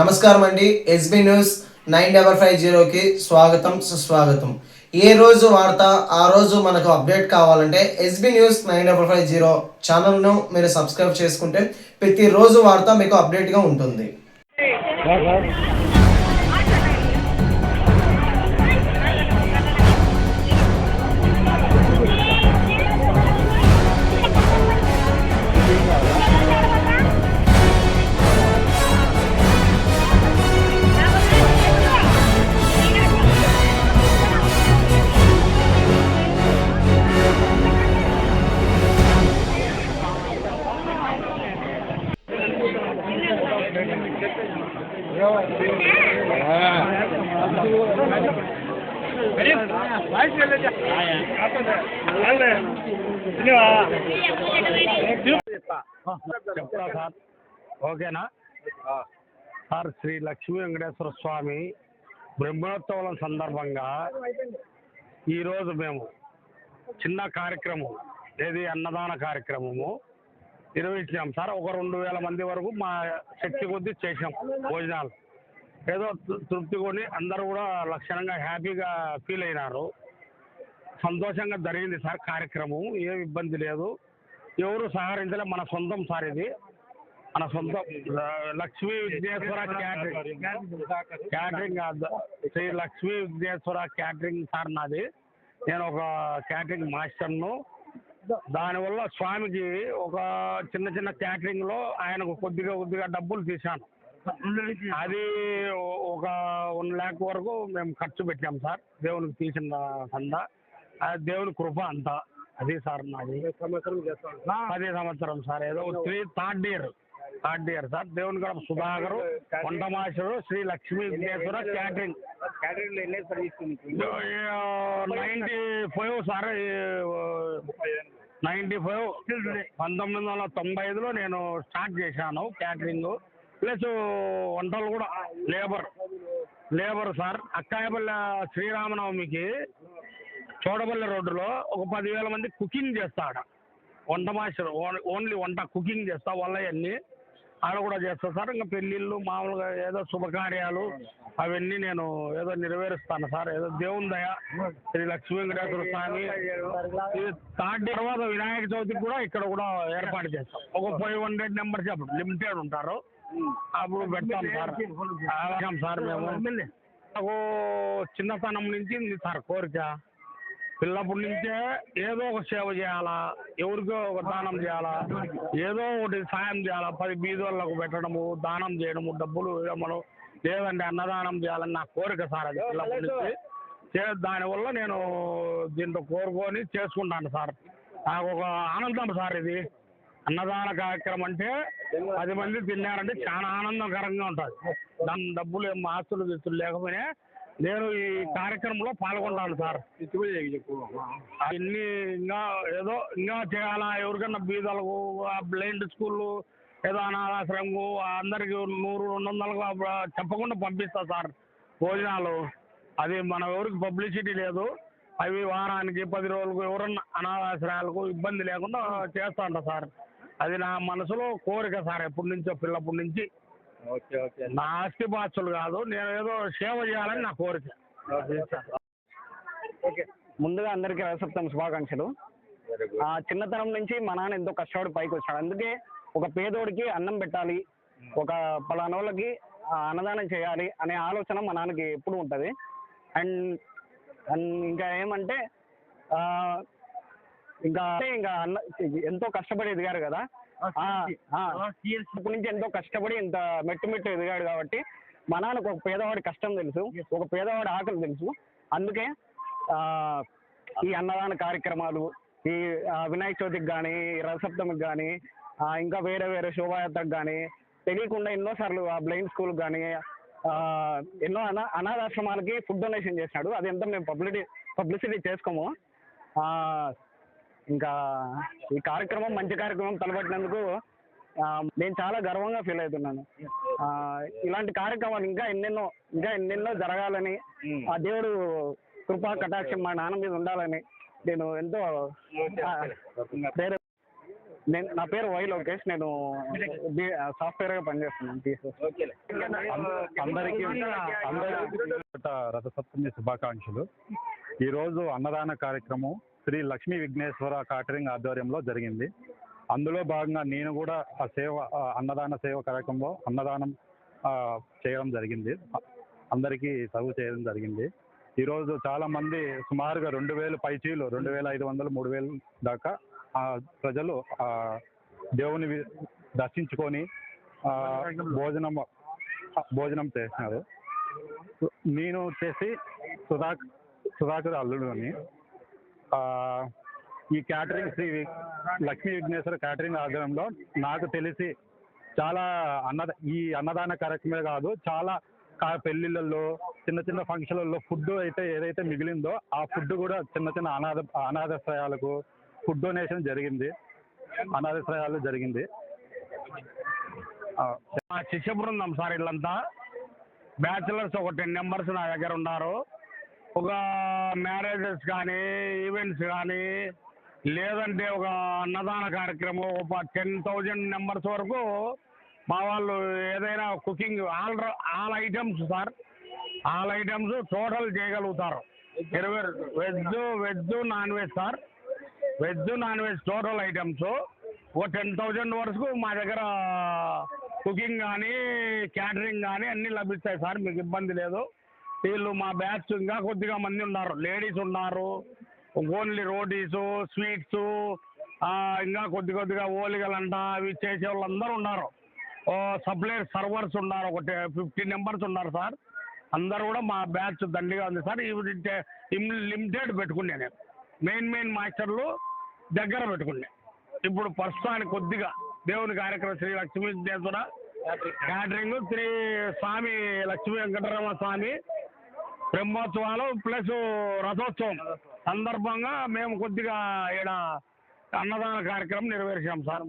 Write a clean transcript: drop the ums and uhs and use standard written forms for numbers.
నమస్కారం అండి. SB news 9550కి స్వాగతం సుస్వాగతం. ఏ రోజు వార్త ఆ రోజు మనకు అప్డేట్ కావాలంటే ఎస్బీ న్యూస్ 9550 ఛానల్ను మీరు సబ్స్క్రైబ్ చేసుకుంటే ప్రతిరోజు వార్త మీకు అప్డేట్గా ఉంటుంది. చెప్తా సార్, ఓకేనా సార్? శ్రీ లక్ష్మీ వెంకటేశ్వర స్వామి బ్రహ్మోత్సవం సందర్భంగా ఈరోజు మేము చిన్న కార్యక్రమం, ఏది అన్నదాన కార్యక్రమము నిర్వహించాం సార్. ఒక 2000 మంది వరకు మా శక్తి కొద్దీ చేసాం భోజనాలు. ఏదో తృప్తి కొని అందరూ కూడా లక్షణంగా హ్యాపీగా ఫీల్ అయినారు. సంతోషంగా జరిగింది సార్ కార్యక్రమం. ఏం ఇబ్బంది లేదు, ఎవరు సహకరించలే. మన సొంతం సార్, ఇది మన సొంతం. Lakshmi Vighneshwara catering, Shri Lakshmi Vighneshwara catering sir నాది. నేను ఒక క్యాటరింగ్ మాస్టర్ను. దానివల్ల స్వామికి ఒక చిన్న చిన్న క్యాటరింగ్లో ఆయనకు కొద్దిగా డబ్బులు తీశాను. అది ఒక 1 lakh వరకు మేము ఖర్చు పెట్టాం సార్. దేవునికి తీసిన కంద, దేవుని కృప అంతా. అది సార్ నాది. 10 సంవత్సరం సార్. ఏదో థర్డ్ ఇయర్ సార్. దేవుని గడప సుధాకర్, వంట master, Shri Lakshmi Vighneshwara catering. 95 sir. 1995లో నేను స్టార్ట్ చేశాను క్యాటరింగ్. ప్లస్ వంటలు కూడా లేబర్ సార్. అక్కాయపల్లి శ్రీరామనవమికి చోడపల్లి రోడ్డులో ఒక 10,000 మంది కుకింగ్ చేస్తాడు. వంట మాస్టర్ ఓన్లీ వంట కుకింగ్ చేస్తా. వల్లయన్నీ ఆడ కూడా చేస్తా సార్. ఇంకా పెళ్ళిళ్ళు మామూలుగా ఏదో శుభకార్యాలు అవన్నీ నేను ఏదో నెరవేరుస్తాను సార్. ఏదో దేవుని దయ, శ్రీ లక్ష్మీ వెంకటేశ్వర స్వామి. థర్డ్ తర్వాత వినాయక చవితికి కూడా ఇక్కడ కూడా ఏర్పాటు చేస్తాం. ఒక 500 మెంబర్స్ అప్పుడు లిమిటెడ్ ఉంటారు, అప్పుడు పెడతాం సార్. సార్ మేము నాకు చిన్నతనం నుంచి ఉంది సార్ కోరిక. పిల్లప్పటి నుంచే ఏదో ఒక సేవ చేయాలా, ఎవరికో ఒక దానం చేయాలా, ఏదో ఒకటి సాయం చేయాలా. 10 బీదోళ్ళకు పెట్టడము, దానం చేయడము, డబ్బులు ఇవ్వడము, లేదంటే అన్నదానం చేయాలని నా కోరిక సార్. అది పిల్లప్పటి నుంచి దానివల్ల నేను దీంట్లో కోరుకొని చేసుకుంటాను సార్. నాకు ఒక ఆనందం సార్ ఇది. అన్నదాన కార్యక్రమం అంటే 10 మంది తిన్నారంటే చాలా ఆనందకరంగా ఉంటుంది. దాని డబ్బులు ఏం ఆస్తులు గిస్తులు లేకపోయినా నేను ఈ కార్యక్రమంలో పాల్గొంటాను సార్. అన్ని ఇంకా చేయాలా, ఎవరికన్నా బీదలకు, బ్లైండ్ స్కూళ్ళు, ఏదో అనాథాశ్రమకు అందరికి 100-200 చెప్పకుండా పంపిస్తా సార్ భోజనాలు. అది మన ఎవరికి పబ్లిసిటీ లేదు. అవి వారానికి 10 రోజులకు ఎవరన్నా అనాథాశ్రయాలకు ఇబ్బంది లేకుండా చేస్తా ఉంటా సార్. అది నా మనసులో కోరిక సార్, ఎప్పటి నుంచో, పిల్లప్పటి నుంచి. నా ఆస్తి బాధ్యులు కాదు, నేను ఏదో సేవ చేయాలని నా కోరిక. ముందుగా అందరికీ రథసప్తమి శుభాకాంక్షలు. చిన్నతనం నుంచి మా నాన్న ఎంతో కష్టపడి పైకి వచ్చాడు. అందుకే ఒక పేదోడికి అన్నం పెట్టాలి, ఒక పలానా వాళ్ళకి అన్నదానం చేయాలి అనే ఆలోచన మా నాన్నకి ఎప్పుడు ఉంటుంది. అండ్ ఇంకా ఏమంటే ఇంకా అన్న ఎంతో కష్టపడి ఎదిగారు కదా, ఇప్పటి నుంచి ఎంతో కష్టపడి ఇంత మెట్టు ఎదిగాడు కాబట్టి మా నాన్నకు ఒక పేదవాడి కష్టం తెలుసు, ఒక పేదవాడి ఆకలి తెలుసు. అందుకే ఈ అన్నదాన కార్యక్రమాలు, ఈ వినాయక చవితికి కానీ, రథసప్తమికి కానీ, ఇంకా వేరే శోభాయాత్రకు కానీ తెలియకుండా ఎన్నోసార్లు ఆ బ్లైండ్ స్కూల్కి కానీ ఎన్నో అనాథాశ్రమాలకి ఫుడ్ డొనేషన్ చేసినాడు. అది ఎంత మేము పబ్లిసిటీ చేసుకోము. ఇంకా ఈ కార్యక్రమం మంచి కార్యక్రమం తలపెట్టినందుకు నేను చాలా గర్వంగా ఫీల్ అవుతున్నాను. ఇలాంటి కార్యక్రమాలు ఇంకా ఎన్నెన్నో జరగాలని, ఆ దేవుడు కృపా కటాక్షం మా నాన్న మీద ఉండాలని నేను ఎంతో నా పేరు వై లోకేష్. నేను సాఫ్ట్వేర్గా పనిచేస్తున్నాను. అందరికీ రథసప్తమి శుభాకాంక్షలు. ఈరోజు అన్నదాన కార్యక్రమం శ్రీ లక్ష్మీ విఘ్నేశ్వర కాటరింగ్ ఆధ్వర్యంలో జరిగింది. అందులో భాగంగా నేను కూడా అన్నదాన సేవ కార్యక్రమంలో అన్నదానం చేయడం జరిగింది. అందరికీ సర్వ్ చేయడం జరిగింది. ఈరోజు చాలామంది సుమారుగా 2000 పైచీలు 2500 3000 దాకా ప్రజలు దేవుని దర్శించుకొని భోజనం చేసినారు. నేను వచ్చేసి సుధాకర్ అల్లుడుని. ఈ క్యాటరింగ్ శ్రీ లక్ష్మీ విఘ్నేశ్వర క్యాటరింగ్ ఆధ్వర్యంలో నాకు తెలిసి చాలా ఈ అన్నదాన కార్యక్రమే కాదు, చాలా పెళ్లిళ్ళల్లో చిన్న చిన్న ఫంక్షన్లలో ఫుడ్ అయితే ఏదైతే మిగిలిందో ఆ ఫుడ్ కూడా చిన్న చిన్న అనాథాశ్రయాలకు ఫుడ్ డొనేషన్ జరిగింది. అనాథాశ్రయాలు జరిగింది. శిష్య బృందం సార్ వీళ్ళంతా బ్యాచిలర్స్ ఒక 10 మెంబర్స్ నా దగ్గర ఉన్నారు. ఒక మ్యారేజెస్ కానీ ఈవెంట్స్ కానీ లేదంటే ఒక అన్నదాన కార్యక్రమం ఒక 10,000 మెంబర్స్ వరకు మా వాళ్ళు ఏదైనా cooking all items sir, all items total చేయగలుగుతారు. 20 veg non veg sir, veg non veg total items ఒక 10,000 వరకు మా దగ్గర కుకింగ్ కానీ క్యాటరింగ్ కానీ అన్నీ లభిస్తాయి సార్. మీకు ఇబ్బంది లేదు. వీళ్ళు మా బ్యాచ్ ఇంకా కొద్దిగా మంది ఉన్నారు. లేడీస్ ఉన్నారు, ఓన్లీ రోటీసు స్వీట్స్, ఇంకా కొద్దిగా ఓలిగలంట అవి చేసే వాళ్ళందరూ ఉన్నారు. సప్లైర్ సర్వర్స్ ఉన్నారు, ఒక 15 మెంబర్స్ ఉన్నారు సార్. అందరూ కూడా మా బ్యాచ్ దండిగా ఉంది సార్. లిమిటెడ్ పెట్టుకునే నేను మెయిన్ మాస్టర్లు దగ్గర పెట్టుకునే. ఇప్పుడు ప్రస్తుతానికి కొద్దిగా దేవుని కార్యక్రమం శ్రీ లక్ష్మీ విఘ్నేశ్వర క్యాటరింగ్, శ్రీ స్వామి లక్ష్మీ వెంకటరమణ స్వామి బ్రహ్మోత్సవాలు ప్లస్ రథోత్సవం సందర్భంగా మేము కొద్దిగా ఇక్కడ అన్నదాన కార్యక్రమం నెరవేర్చాం సార్.